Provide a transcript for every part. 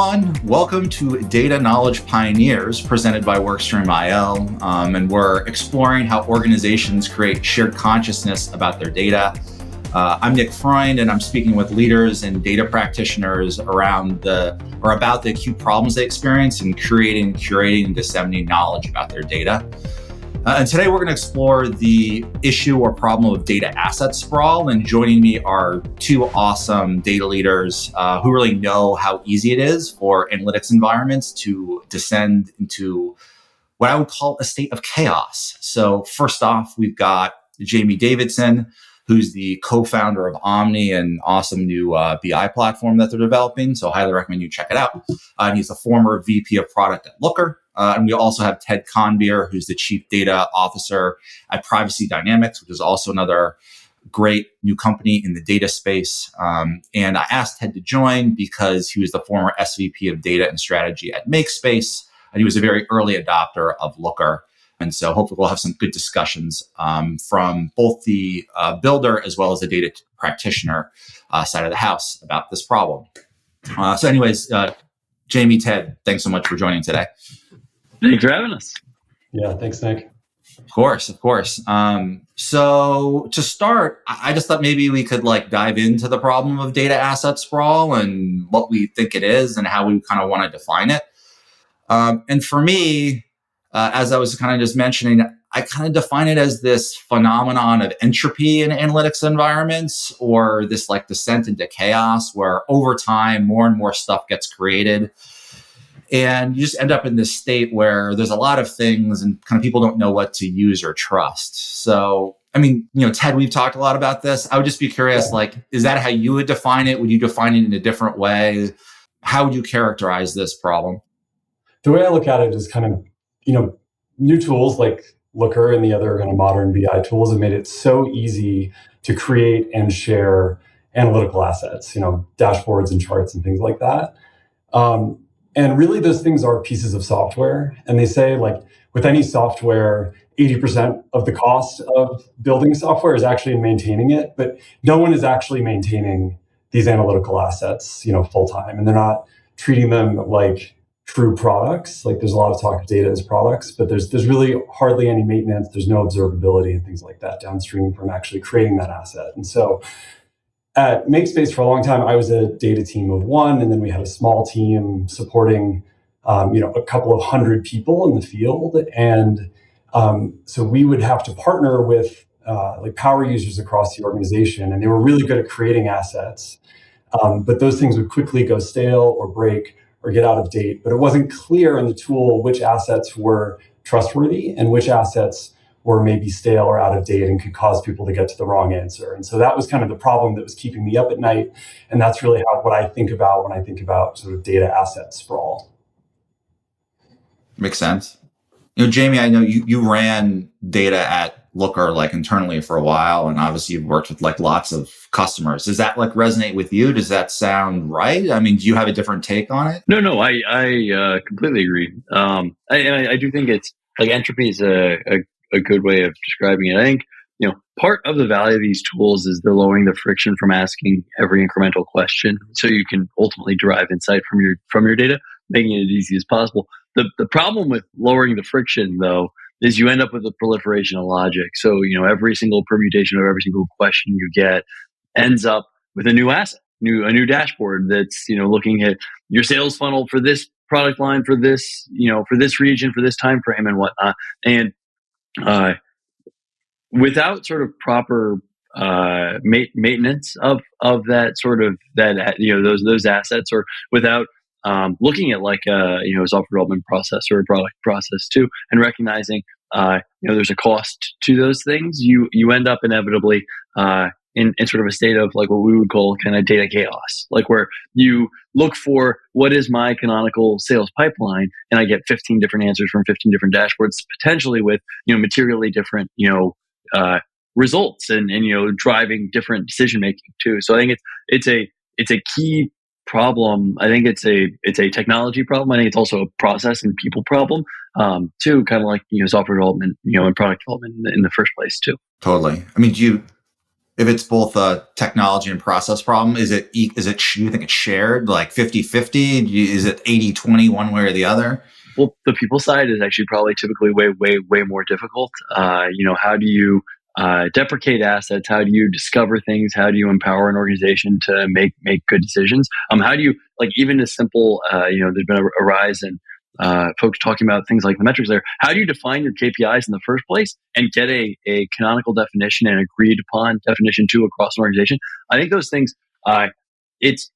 everyone. Welcome to Data Knowledge Pioneers, presented by WorkstreamIO. And we're exploring how organizations create shared consciousness about their data. I'm Nick Freund, and I'm speaking with leaders and data practitioners about the acute problems they experience in curating, and disseminating knowledge about their data. And today we're going to explore the issue or problem of data asset sprawl. And joining me are two awesome data leaders who really know how easy it is for analytics environments to descend into what I would call a state of chaos. So first off, we've got Jamie Davidson, who's the co-founder of Omni, an awesome new BI platform that they're developing. So I highly recommend you check it out. And he's a former VP of product at Looker. And we also have Ted Conbeer, who's the chief data officer at Privacy Dynamics, which is also another great new company in the data space. And I asked Ted to join because he was the former SVP of data and strategy at MakeSpace, and he was a very early adopter of Looker. And so hopefully we'll have some good discussions from both the builder as well as the data practitioner side of the house about this problem. So anyways, Jamie, Ted, thanks so much for joining today. Thanks for having us. Yeah, thanks, Nick. Of course. So to start, I just thought maybe we could dive into the problem of data asset sprawl and what we think it is and how we kind of want to define it. And for me, as I was kind of just mentioning, I kind of define it as this phenomenon of entropy in analytics environments, or this descent into chaos where over time, more and more stuff gets created. And you just end up in this state where there's a lot of things and kind of people don't know what to use or trust. So, I mean, Ted, we've talked a lot about this. I would just be curious, is that how you would define it? Would you define it in a different way? How would you characterize this problem? The way I look at it is kind of, new tools like Looker and the other kind of modern BI tools have made it so easy to create and share analytical assets, dashboards and charts and things like that. And really, those things are pieces of software. And they say, with any software, 80% of the cost of building software is actually in maintaining it. But no one is actually maintaining these analytical assets, full time. And they're not treating them like true products. There's a lot of talk of data as products, but there's really hardly any maintenance. There's no observability and things like that downstream from actually creating that asset. And so at MakeSpace for a long time, I was a data team of one, and then we had a small team supporting, a couple of hundred people in the field. And so we would have to partner with power users across the organization, and they were really good at creating assets. But those things would quickly go stale or break or get out of date. But it wasn't clear in the tool which assets were trustworthy and which assets were maybe stale or out of date and could cause people to get to the wrong answer. And so that was kind of the problem that was keeping me up at night. And that's really what I think about when I think about sort of data asset sprawl. Makes sense. Jamie, I know you ran data at Looker internally for a while, and obviously you've worked with lots of customers. Does that resonate with you? Does that sound right? I mean, do you have a different take on it? No, I completely agree. I do think it's entropy is a good way of describing it. I think, part of the value of these tools is they're lowering the friction from asking every incremental question, so you can ultimately derive insight from your data, making it as easy as possible. The problem with lowering the friction, though, is you end up with a proliferation of logic. So, every single permutation of every single question you get ends up with a new asset, a new dashboard that's, looking at your sales funnel for this product line, for this, for this region, for this time frame and whatnot. And without sort of proper maintenance of that sort of those assets, or without looking at a software development process or a product process too, and recognizing there's a cost to those things, you end up inevitably in sort of a state of what we would call kind of data chaos, where you look for what is my canonical sales pipeline, and I get 15 different answers from 15 different dashboards, potentially with materially different results and driving different decision making too. So I think it's a key problem. I think it's a technology problem. I think it's also a process and people problem too, kind of software development, and product development in the first place too. Totally. I mean, if it's both a technology and process problem, is it you think it's shared like 50-50? Is it 80-20 one way or the other? Well, the people side is actually probably typically way more difficult. How do you deprecate assets? How do you discover things? How do you empower an organization to make good decisions? How do you, like, even as simple, there's been a rise in folks talking about things like the metrics there. How do you define your KPIs in the first place and get a canonical definition and agreed upon definition too across an organization? I think those things, it's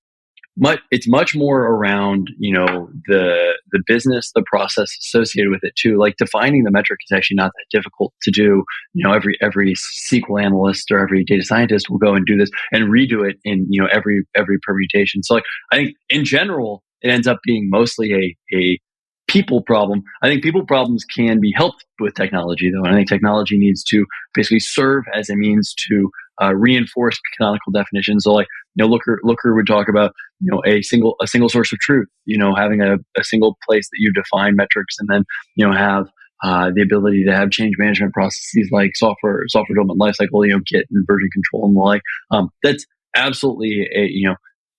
much more around, the business, the process associated with it too. Like, defining the metric is actually not that difficult to do. Every SQL analyst or every data scientist will go and do this and redo it in every permutation. So, like, I think in general it ends up being mostly a people problem. I think people problems can be helped with technology, though, and I think technology needs to basically serve as a means to reinforce canonical definitions. So, like, Looker would talk about a single source of truth. Having a single place that you define metrics, and then have the ability to have change management processes like software development lifecycle, Git and version control and the like. That's absolutely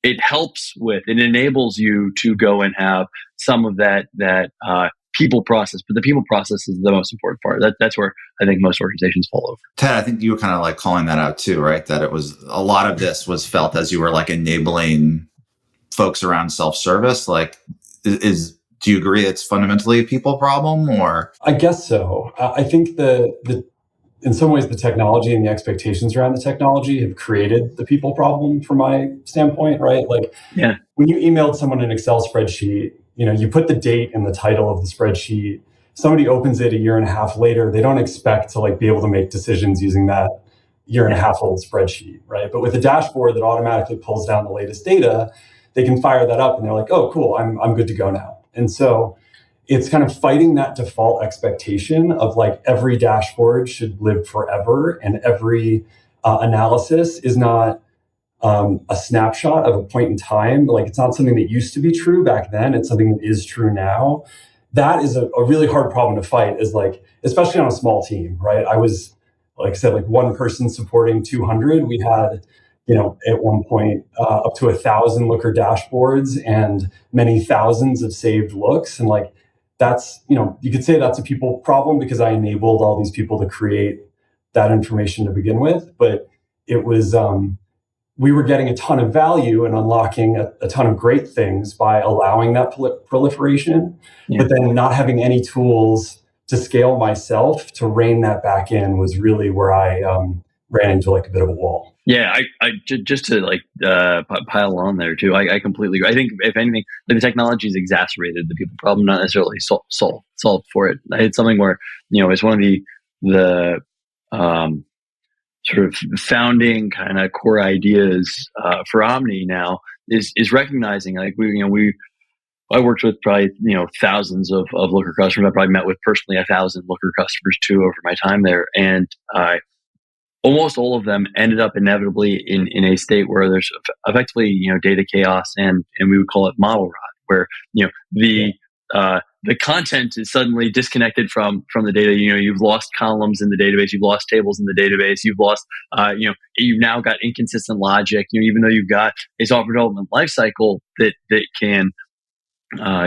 it helps with, it enables you to go and have some of that people process, but the people process is the most important part. That's where I think most organizations fall over. Ted, I think you were kind of like calling that out too, right? That it was, a lot of this was felt as you were like enabling folks around self-service. Like, do you agree it's fundamentally a people problem, or? I guess so. I think the in some ways the technology and the expectations around the technology have created the people problem from my standpoint, right? Like, yeah, when you emailed someone an Excel spreadsheet, you put the date in the title of the spreadsheet. Somebody opens it a year and a half later, they don't expect to be able to make decisions using that year and a half old spreadsheet, right? But with a dashboard that automatically pulls down the latest data, they can fire that up and they're like, oh, cool, I'm good to go now. And so it's kind of fighting that default expectation of like every dashboard should live forever, and every analysis is not a snapshot of a point in time. Like, it's not something that used to be true back then. It's something that is true now. That is a really hard problem to fight, is like, especially on a small team, right? I was, like I said, like one person supporting 200. We had, at one point up to 1,000 Looker dashboards and many thousands of saved looks. And like, that's, you could say that's a people problem because I enabled all these people to create that information to begin with. But it was, we were getting a ton of value and unlocking a ton of great things by allowing that proliferation, but then not having any tools to scale myself to rein that back in was really where I ran into like a bit of a wall. Yeah, I just to like pile on there too. I completely agree. I think if anything, the technology has exacerbated the people problem, not necessarily solved for it. It's something where it's one of the sort of founding kind of core ideas for Omni now is recognizing, like, I worked with probably thousands of Looker customers. I probably met with personally 1,000 Looker customers too over my time there, and almost all of them ended up inevitably in a state where there's effectively data chaos, and we would call it model rot, where the content is suddenly disconnected from the data. You've lost columns in the database, you've lost tables in the database, you've lost you've now got inconsistent logic. Even though you've got a software development lifecycle that can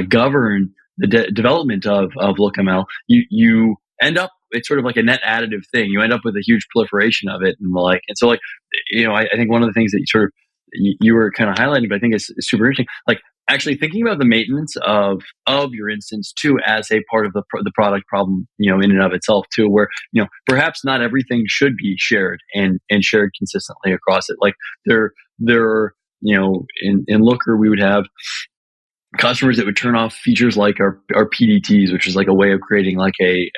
govern the development of LookML, you end up, it's sort of like a net additive thing. You end up with a huge proliferation of it and the like. And so, like, I think one of the things that you were kind of highlighting, but I think is super interesting, like actually thinking about the maintenance of your instance too as a part of the product problem, in and of itself too, where perhaps not everything should be shared and shared consistently across it. Like, there in Looker we would have customers that would turn off features like our PDTs, which is like a way of creating like a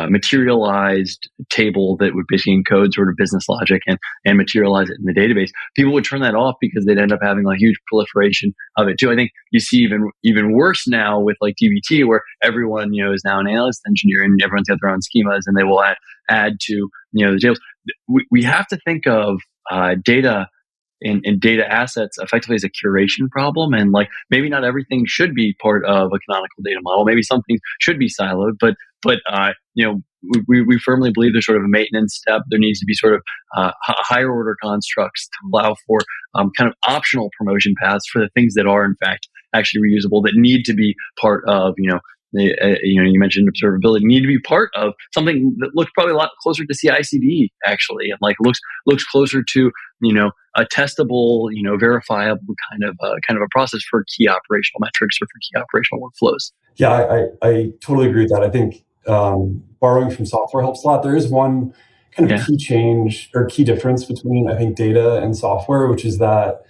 materialized table that would basically encode sort of business logic and materialize it in the database. People would turn that off because they'd end up having a huge proliferation of it too. I think you see even worse now with like DBT, where everyone is now an analyst engineer and everyone's got their own schemas, and they will add to the tables. We have to think of data and data assets effectively as a curation problem, and like maybe not everything should be part of a canonical data model. Maybe some things should be siloed, but we firmly believe there's sort of a maintenance step. There needs to be sort of higher order constructs to allow for kind of optional promotion paths for the things that are in fact actually reusable, that need to be part of, you mentioned observability, need to be part of something that looks probably a lot closer to CI/CD actually, and like looks closer to a testable, verifiable kind of a process for key operational metrics or for key operational workflows. Yeah, I totally agree with that. I think borrowing from software helps a lot. There is one kind of key change or key difference between, I think, data and software, which is that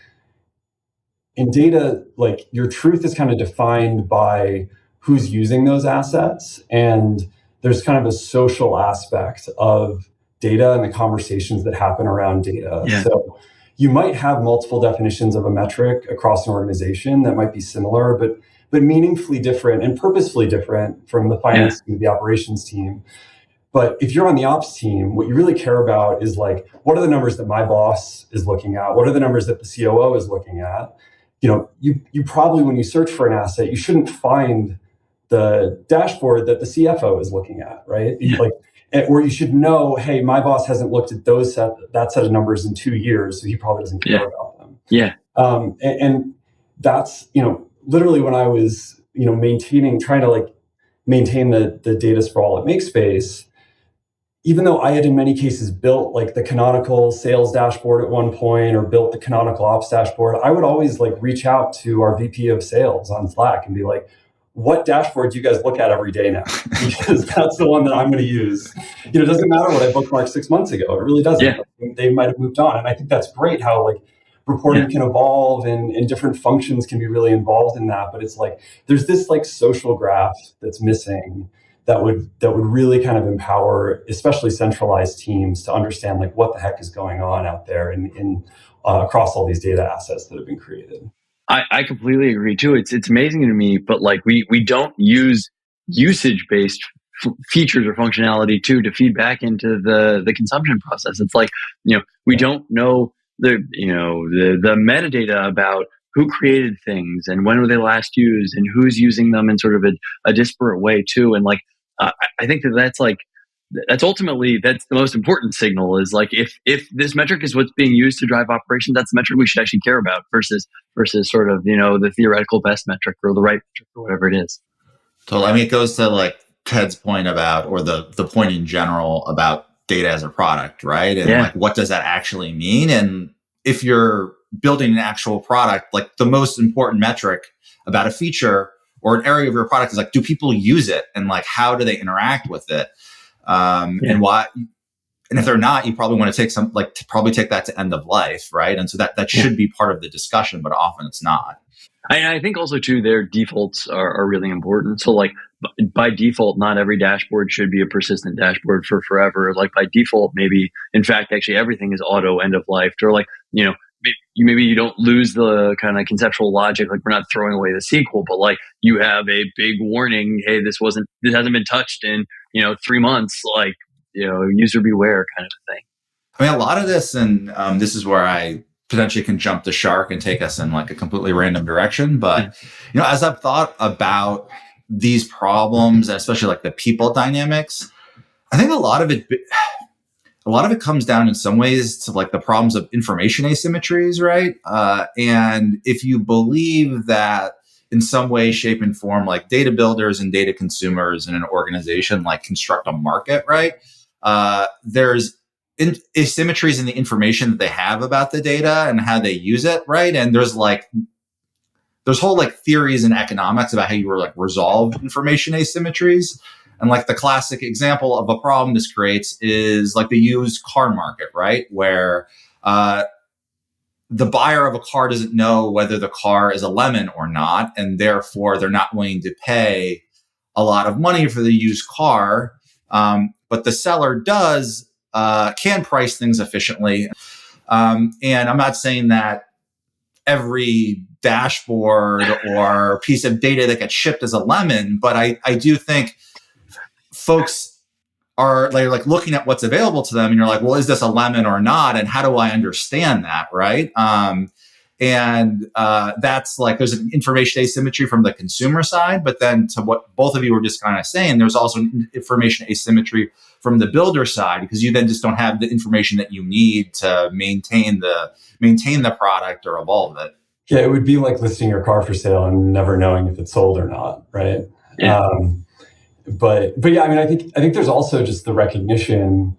in data, like, your truth is kind of defined by who's using those assets. And there's kind of a social aspect of data and the conversations that happen around data. Yeah. So you might have multiple definitions of a metric across an organization that might be similar, but meaningfully different and purposefully different from the finance team, the operations team. But if you're on the ops team, what you really care about is, like, what are the numbers that my boss is looking at? What are the numbers that the COO is looking at? You probably, when you search for an asset, you shouldn't find the dashboard that the CFO is looking at, right? Yeah. Or you should know, hey, my boss hasn't looked at that set of numbers in 2 years, so he probably doesn't care about them. Yeah. And that's, literally when I was, trying to maintain the data sprawl at MakeSpace, even though I had in many cases built like the canonical sales dashboard at one point, or built the canonical ops dashboard, I would always reach out to our VP of sales on Slack and be like, what dashboard do you guys look at every day now? Because that's the one that I'm going to use. It doesn't matter what I bookmarked 6 months ago. It really doesn't. Yeah. They might have moved on. And I think that's great how reporting can evolve, and different functions can be really involved in that. But it's there's this social graph that's missing that would really kind of empower, especially centralized teams, to understand what the heck is going on out there in across all these data assets that have been created. I completely agree too. It's amazing to me, but we don't use usage-based features or functionality to feed back into the consumption process. It's we don't know the metadata about who created things and when were they last used and who's using them in sort of a disparate way too. And I think that's ultimately, that's the most important signal, is if this metric is what's being used to drive operations, that's the metric we should actually care about versus sort of the theoretical best metric or the right metric or whatever it is. Totally. I mean, it goes to Ted's point about, or the point in general about data as a product, right? And what does that actually mean? And if you're building an actual product, the most important metric about a feature or an area of your product is do people use it, and how do they interact with it, and why? And if they're not, you probably want to take that to end of life, right? And so that should be part of the discussion, but often it's not. I think also too, their defaults are really important. So by default, not every dashboard should be a persistent dashboard for forever. By default, maybe in fact actually everything is auto end of life, or maybe you don't lose the kind of conceptual logic, we're not throwing away the SQL, but you have a big warning, hey, this hasn't been touched in 3 months, user beware kind of a thing. I mean, a lot of this, and this is where I potentially can jump the shark and take us in a completely random direction. But as I've thought about these problems, especially the people dynamics, I think a lot of it comes down in some ways to the problems of information asymmetries, right? And if you believe that in some way, shape, and form, data builders and data consumers in an organization construct a market, right? There's asymmetries in the information that they have about the data and how they use it, right? And there's whole theories in economics about how you resolve information asymmetries. And the classic example of a problem this creates is the used car market, right? Where the buyer of a car doesn't know whether the car is a lemon or not, and therefore they're not willing to pay a lot of money for the used car. But the seller can price things efficiently. And I'm not saying that every dashboard or piece of data that gets shipped is a lemon, but I do think folks are looking at what's available to them, and you're well, is this a lemon or not? And how do I understand that, right? And And that's like, there's an information asymmetry from the consumer side, but then to what both of you were just kind of saying, there's also an information asymmetry from the builder side, because you then just don't have the information that you need to maintain the product or evolve it. Yeah, it would be like listing your car for sale and never knowing if it's sold or not, right? Yeah. But yeah, I mean, I think there's also just the recognition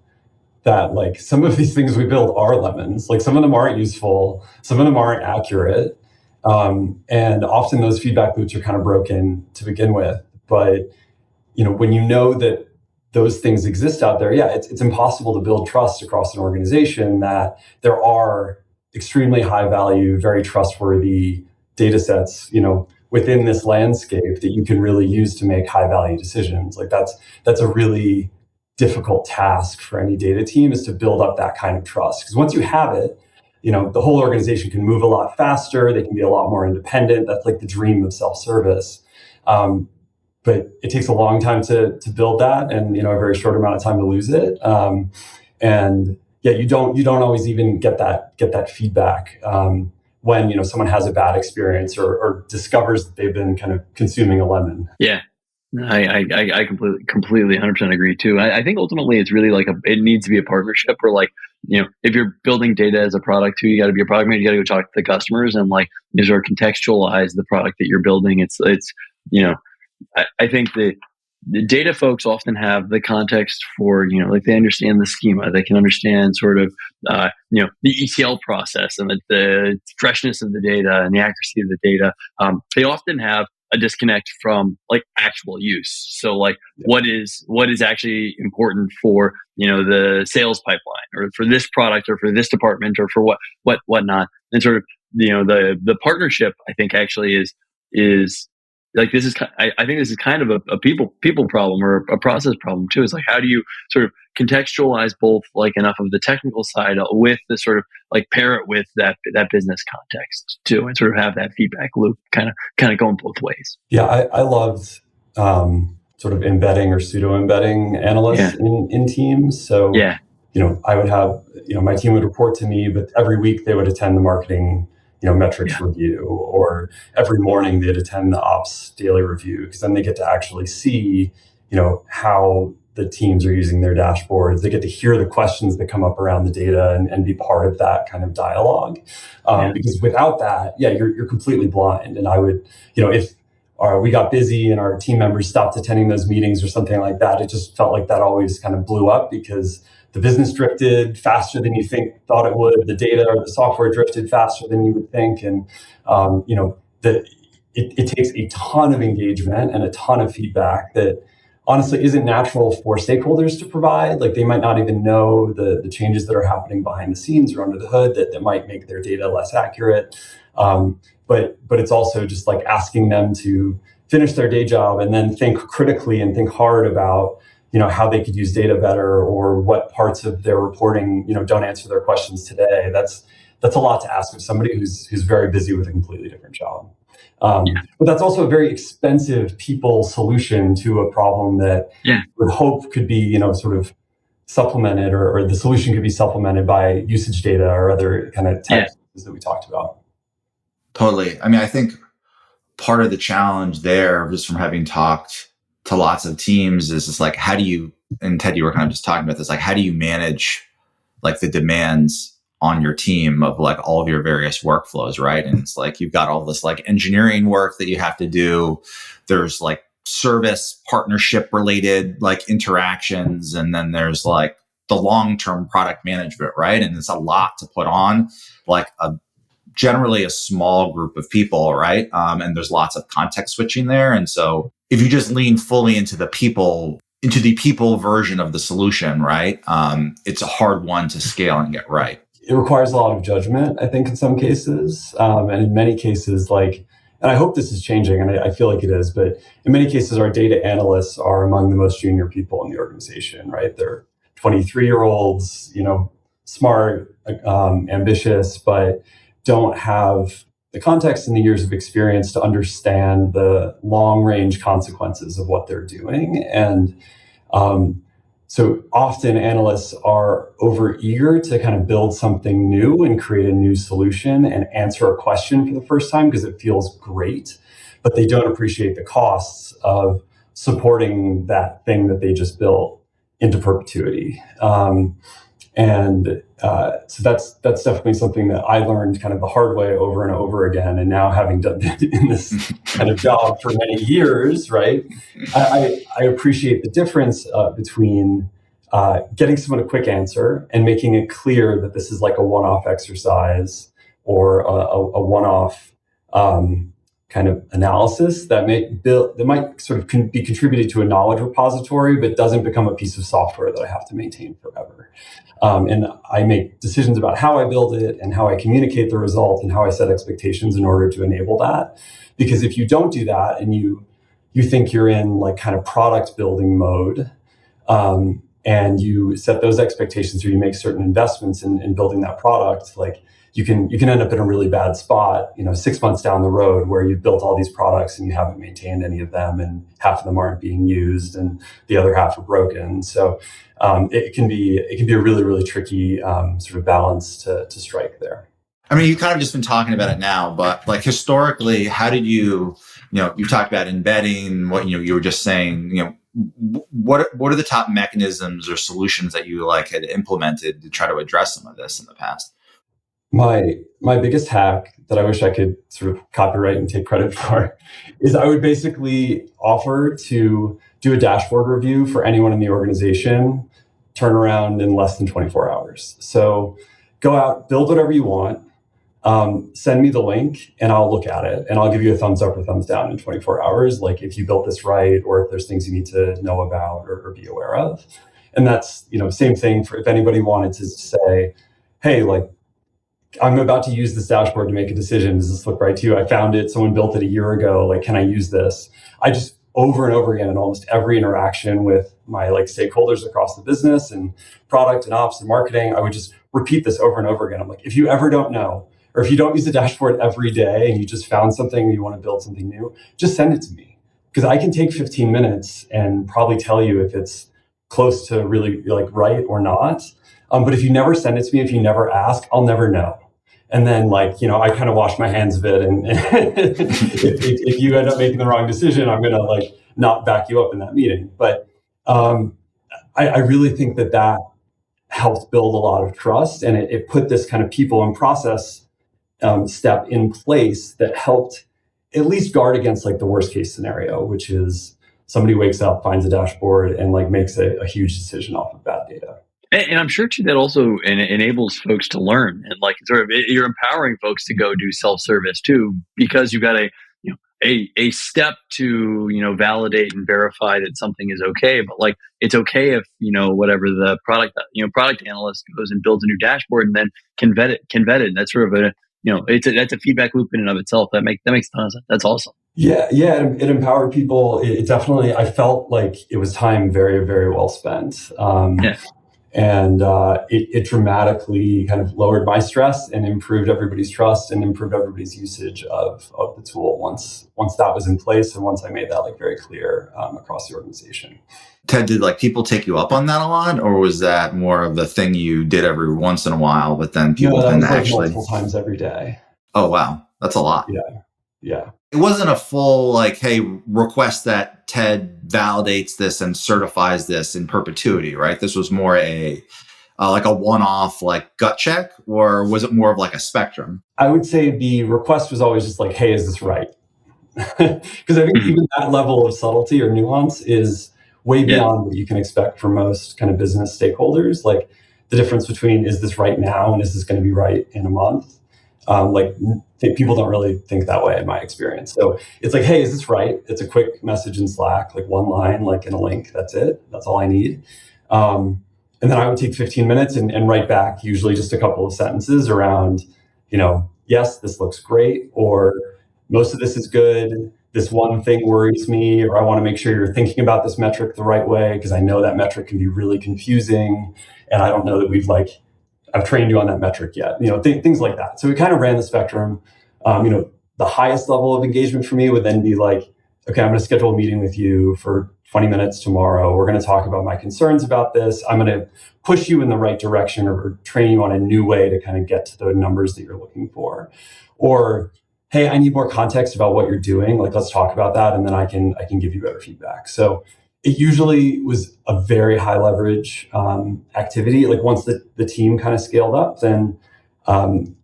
that like some of these things we build are lemons. Like some of them aren't useful, some of them aren't accurate, and often those feedback loops are kind of broken to begin with. But when you know that those things exist out there, yeah, it's impossible to build trust across an organization that there are extremely high value, very trustworthy data sets, within this landscape that you can really use to make high value decisions. Like that's a really difficult task for any data team, is to build up that kind of trust. Because once you have it, the whole organization can move a lot faster. They can be a lot more independent. That's like the dream of self-service. But it takes a long time to build that, and a very short amount of time to lose it. And yeah, you don't always even get that feedback when someone has a bad experience or discovers that they've been kind of consuming a lemon. Yeah. I completely 100% agree too. I think ultimately it's really like it needs to be a partnership where, like, if you're building data as a product too, you got to be a product manager, you got to go talk to the customers and like sort of contextualize the product that you're building. It's I think the data folks often have the context for, like they understand the schema, they can understand sort of, the ETL process and the freshness of the data and the accuracy of the data. They often have a disconnect from like actual use. So like what is actually important for, the sales pipeline or for this product or for this department or for whatnot. And sort of, the partnership, I think actually is like, this is, I think this is kind of a people problem or a process problem too. Is like, how do you sort of contextualize both like enough of the technical side with the sort of like pair it with that business context too, and sort of have that feedback loop kind of going both ways. Yeah, I loved sort of embedding or pseudo embedding analysts in teams. So yeah, I would have my team would report to me, but every week they would attend the marketing metrics review, or every morning they'd attend the ops daily review, because then they get to actually see, how the teams are using their dashboards. They get to hear the questions that come up around the data and be part of that kind of dialogue. Because without that, you're completely blind. And I would, if we got busy and our team members stopped attending those meetings or something like that, it just felt like that always kind of blew up, because the business drifted faster than you thought it would. The data or the software drifted faster than you would think. And, it takes a ton of engagement and a ton of feedback that honestly isn't natural for stakeholders to provide. Like they might not even know the changes that are happening behind the scenes or under the hood that might make their data less accurate. But it's also just like asking them to finish their day job and then think critically and think hard about how they could use data better, or what parts of their reporting don't answer their questions today. That's a lot to ask of somebody who's very busy with a completely different job. But that's also a very expensive people solution to a problem that would hope could be sort of supplemented, or the solution could be supplemented by usage data or other kind of tech that we talked about. Totally. I mean, I think part of the challenge there, just from having talked to lots of teams, is just like, how do you, and Ted, you were kind of just talking about this, like, how do you manage like the demands on your team of like all of your various workflows, right? And it's like, you've got all this like engineering work that you have to do. There's like service partnership related like interactions. And then there's like the long-term product management, right? And it's a lot to put on like generally a small group of people, right? And there's lots of context switching there. And so if you just lean fully into the people version of the solution, right? It's a hard one to scale and get right. It requires a lot of judgment, I think, in some cases. And in many cases, like, and I hope this is changing, and I feel like it is, but in many cases, our data analysts are among the most junior people in the organization, right? They're 23-year-olds, smart, ambitious, but don't have the context and the years of experience to understand the long-range consequences of what they're doing. And So often analysts are over eager to kind of build something new and create a new solution and answer a question for the first time because it feels great, but they don't appreciate the costs of supporting that thing that they just built into perpetuity. So that's definitely something that I learned kind of the hard way over and over again. And now having done it in this kind of job for many years, right? I appreciate the difference between getting someone a quick answer and making it clear that this is like a one-off exercise or a one-off kind of analysis that might sort of be contributed to a knowledge repository, but doesn't become a piece of software that I have to maintain forever. And I make decisions about how I build it and how I communicate the result and how I set expectations in order to enable that. Because if you don't do that and you think you're in like kind of product building mode, and you set those expectations or you make certain investments in building that product, like you can end up in a really bad spot, 6 months down the road where you've built all these products and you haven't maintained any of them and half of them aren't being used and the other half are broken. So it can be a really, really tricky sort of balance to strike there. I mean, you kind of just been talking about it now, but like historically, how did you talked about embedding what, you were just saying, what are the top mechanisms or solutions that you had implemented to try to address some of this in the past? My biggest hack that I wish I could sort of copyright and take credit for is I would basically offer to do a dashboard review for anyone in the organization, turn around in less than 24 hours. So go out, build whatever you want, send me the link and I'll look at it and I'll give you a thumbs up or thumbs down in 24 hours, like if you built this right or if there's things you need to know about or be aware of. And that's, same thing for if anybody wanted to say, hey, like, I'm about to use this dashboard to make a decision. Does this look right to you? I found it. Someone built it a year ago. Like, can I use this? I just over and over again in almost every interaction with my stakeholders across the business and product and ops and marketing, I would just repeat this over and over again. I'm like, if you ever don't know, or if you don't use the dashboard every day and you just found something and you want to build something new, just send it to me. Because I can take 15 minutes and probably tell you if it's close to really right or not. But if you never send it to me, if you never ask, I'll never know. And then I kind of wash my hands of it. And if you end up making the wrong decision, I'm going to not back you up in that meeting. But I really think that helped build a lot of trust. And it put this kind of people and process step in place that helped at least guard against the worst case scenario, which is somebody wakes up, finds a dashboard and makes a huge decision off of bad data. And I'm sure too that also enables folks to learn and you're empowering folks to go do self-service too, because you've got a step to validate and verify that something is okay. But it's okay if whatever the product analyst goes and builds a new dashboard and then can vet it. And that's sort of that's a feedback loop in and of itself. That makes a ton of sense. That's awesome. Yeah, it empowered people. It definitely, I felt like it was time very, very well spent. And it dramatically kind of lowered my stress and improved everybody's trust and improved everybody's usage of the tool once that was in place and once I made that very clear across the organization. Ted, did people take you up on that a lot, or was that more of the thing you did every once in a while, but then people didn't actually multiple times every day? Oh wow, that's a lot. Yeah. It wasn't a full hey, request that Ted validates this and certifies this in perpetuity, right? This was more a one-off gut check, or was it more of a spectrum? I would say the request was always just hey, is this right? Because I think even that level of subtlety or nuance is way beyond what you can expect from most kind of business stakeholders. The difference between is this right now and is this going to be right in a month? People don't really think that way in my experience. So it's hey, is this right? It's a quick message in Slack, one line, in a link. That's it. That's all I need. And then I would take 15 minutes and write back, usually just a couple of sentences around, yes, this looks great, or most of this is good. This one thing worries me, or I want to make sure you're thinking about this metric the right way, because I know that metric can be really confusing. And I don't know that I've trained you on that metric yet, things like that. So we kind of ran the spectrum. The highest level of engagement for me would then be okay, I'm going to schedule a meeting with you for 20 minutes tomorrow. We're going to talk about my concerns about this. I'm going to push you in the right direction or train you on a new way to kind of get to the numbers that you're looking for. Or, hey, I need more context about what you're doing. Like, let's talk about that, and then I can give you better feedback. So it usually was a very high leverage activity. Like once the team kind of scaled up, then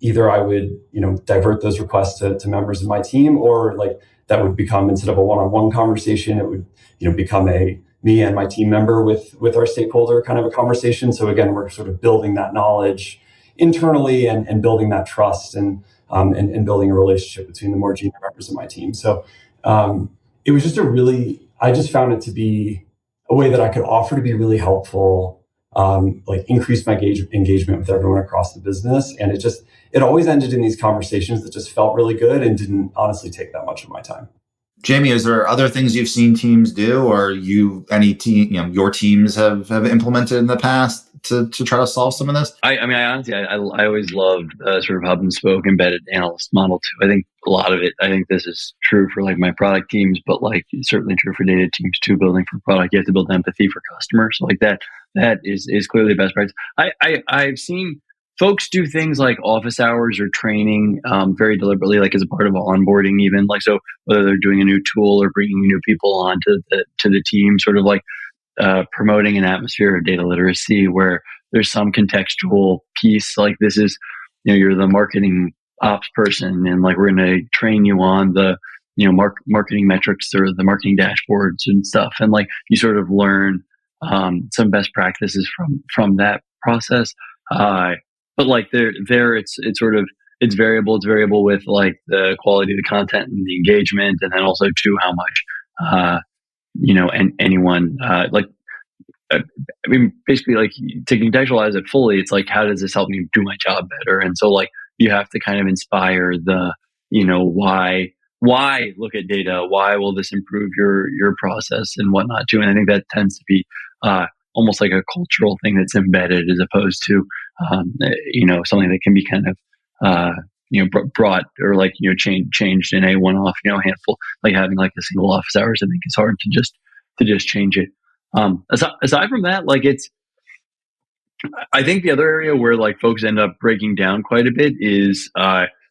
either I would divert those requests to members of my team, or like that would become, instead of a one-on-one conversation, it would become a me and my team member with our stakeholder kind of a conversation. So again, we're sort of building that knowledge internally and building that trust and building a relationship between the more junior members of my team. So it was just I just found it to be a way that I could offer to be really helpful, like increase my engagement with everyone across the business. And it always ended in these conversations that just felt really good and didn't honestly take that much of my time. Jamie, is there other things you've seen teams do, or any team, your teams have implemented in the past to try to solve some of this? I honestly, I always loved sort of hub and spoke embedded analyst model too. I think a lot of it, I think this is true for like my product teams, but like it's certainly true for data teams too. Building for product, you have to build empathy for customers. So like that is clearly the best practice. I've seen folks do things like office hours or training very deliberately, like as a part of onboarding, even like, so whether they're doing a new tool or bringing new people onto the team, sort of like promoting an atmosphere of data literacy where there's some contextual piece. Like this is, you're the marketing ops person, and like we're going to train you on the marketing metrics or the marketing dashboards and stuff, and like you sort of learn some best practices from that process. But like there, it's variable. It's variable with like the quality of the content and the engagement, and then also too how much and anyone like. I mean, basically, like to contextualize it fully, it's like, how does this help me do my job better? And so, like, you have to kind of inspire the, why look at data? Why will this improve your process and whatnot too? And I think that tends to be almost like a cultural thing that's embedded, as opposed to something that can be kind of brought or like changed in a one-off handful. Like having like a single office hours, I think it's hard to just change it. Aside from that, like I think the other area where like folks end up breaking down quite a bit is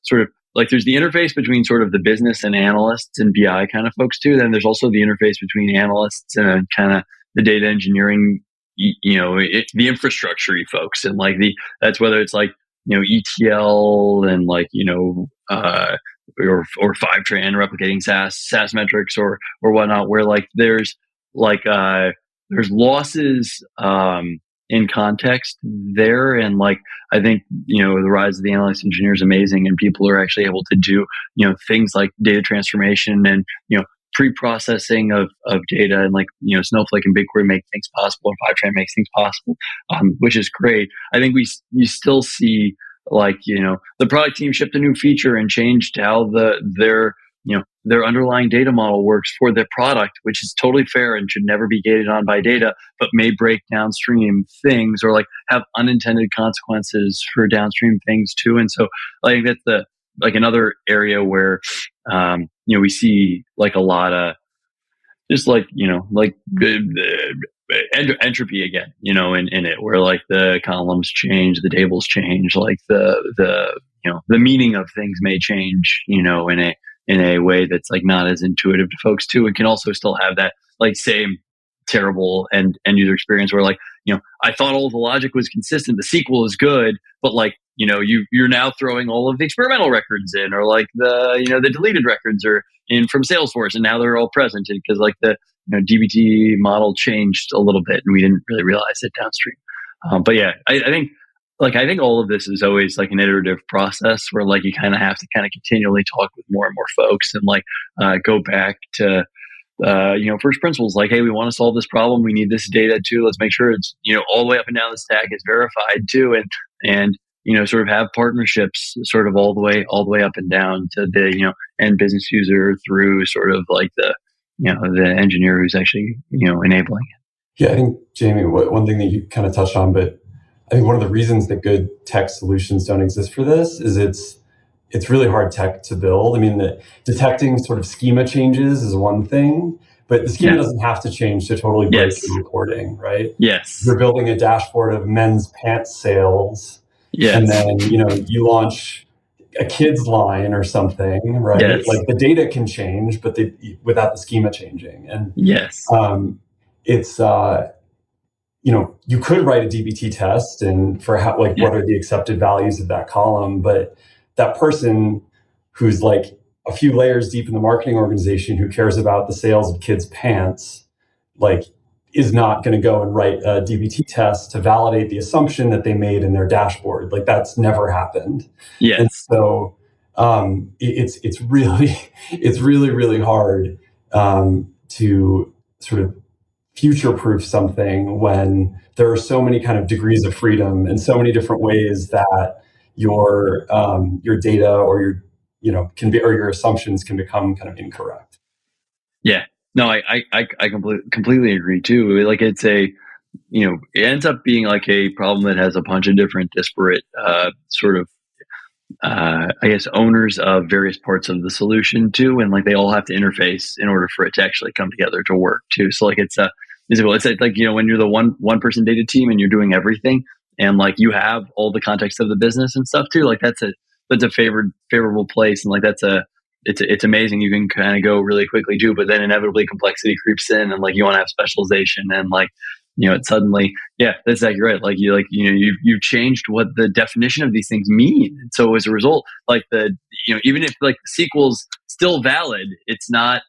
sort of like there's the interface between sort of the business and analysts and BI kind of folks too. Then there's also the interface between analysts and kind of the data engineering, the infrastructure-y folks, and like that's whether it's like ETL and like or Fivetran replicating SaaS metrics or whatnot, where like there's losses in context there, and like I think the rise of the analyst engineer is amazing, and people are actually able to do things like data transformation and pre-processing of data, and like Snowflake and BigQuery make things possible, and Fivetran makes things possible, which is great. I think you still see like the product team shipped a new feature and changed how their underlying data model works for their product, which is totally fair and should never be gated on by data, but may break downstream things or like have unintended consequences for downstream things too. And so I think that's another area where we see like a lot of just like entropy again, in it, where like the columns change, the tables change, like the meaning of things may change, in a way that's like not as intuitive to folks too. It can also still have that like same terrible end user experience where like, I thought all of the logic was consistent. The SQL is good, but like, you're now throwing all of the experimental records in, or like the deleted records are in from Salesforce, and now they're all present because like the DBT model changed a little bit and we didn't really realize it downstream. But yeah, I think all of this is always like an iterative process where like you kind of have to kind of continually talk with more and more folks and like go back to first principles, like, hey, we want to solve this problem. We need this data too. Let's make sure it's, all the way up and down the stack is verified too. And sort of have partnerships sort of all the way up and down to the, end business user through sort of like the engineer who's actually, enabling it. Yeah, I think, Jamie, one thing that you kind of touched on, but I think one of the reasons that good tech solutions don't exist for this is it's it's really hard tech to build. I mean, detecting sort of schema changes is one thing, but the schema doesn't have to change to totally break your reporting, right? Yes. You're building a dashboard of men's pants sales, and then you launch a kids line or something, right? Yes. Like the data can change, but without the schema changing. And it's you could write a DBT test and for how, like, what are the accepted values of that column, but that person who's like a few layers deep in the marketing organization who cares about the sales of kids' pants, like, is not going to go and write a DBT test to validate the assumption that they made in their dashboard. Like, that's never happened. Yes. And so it's really, really hard to sort of future-proof something when there are so many kind of degrees of freedom and so many different ways that your data or your assumptions can become kind of incorrect. Yeah. No, I completely agree too. Like, it's it ends up being like a problem that has a bunch of different disparate sort of I guess owners of various parts of the solution too, and like they all have to interface in order for it to actually come together to work too. So like it's like when you're the one person data team and you're doing everything, and like you have all the context of the business and stuff too. Like that's a favorable place, and like it's amazing. You can kind of go really quickly too, but then inevitably complexity creeps in, and like you want to have specialization, and like it's suddenly, that's exactly right. Like you've changed what the definition of these things mean, and so as a result, like even if like the sequel's still valid, it's not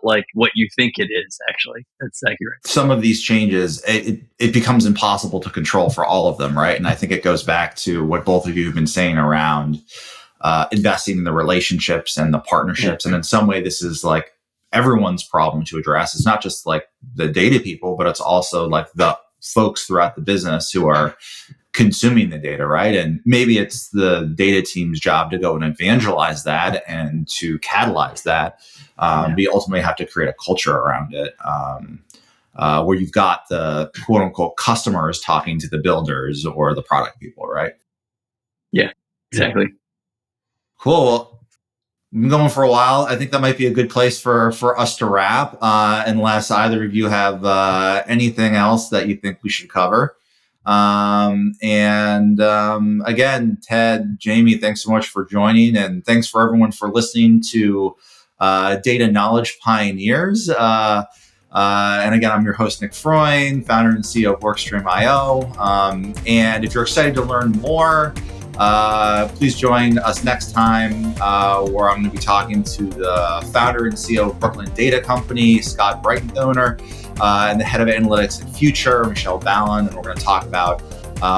like what you think it is. Actually, that's exactly right. Some of these changes, it becomes impossible to control for all of them, right? And I think it goes back to what both of you have been saying around investing in the relationships and the partnerships. And in some way, this is like everyone's problem to address. It's not just like the data people, but it's also like the folks throughout the business who are consuming the data, right? And maybe it's the data team's job to go and evangelize that and to catalyze that. But you ultimately have to create a culture around it where you've got the quote unquote customers talking to the builders or the product people, right? Yeah, exactly. Cool. Well, we've been going for a while. I think that might be a good place for us to wrap, unless either of you have anything else that you think we should cover. Again, Ted, Jamie, thanks so much for joining, and thanks for everyone for listening to Data Knowledge Pioneers. And again, I'm your host, Nick Freund, founder and CEO of Workstream.io. And if you're excited to learn more, please join us next time where I'm going to be talking to the founder and CEO of Brooklyn Data Company, Scott Breitenthoner, and the head of analytics at Future, Michelle Ballon. And we're going to talk about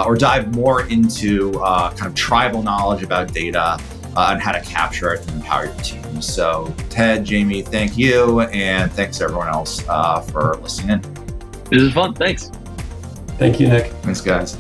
or dive more into kind of tribal knowledge about data and how to capture it and empower your team. So Ted, Jamie, thank you. And thanks to everyone else for listening in. This is fun. Thanks. Thank you, Nick. Thanks, guys.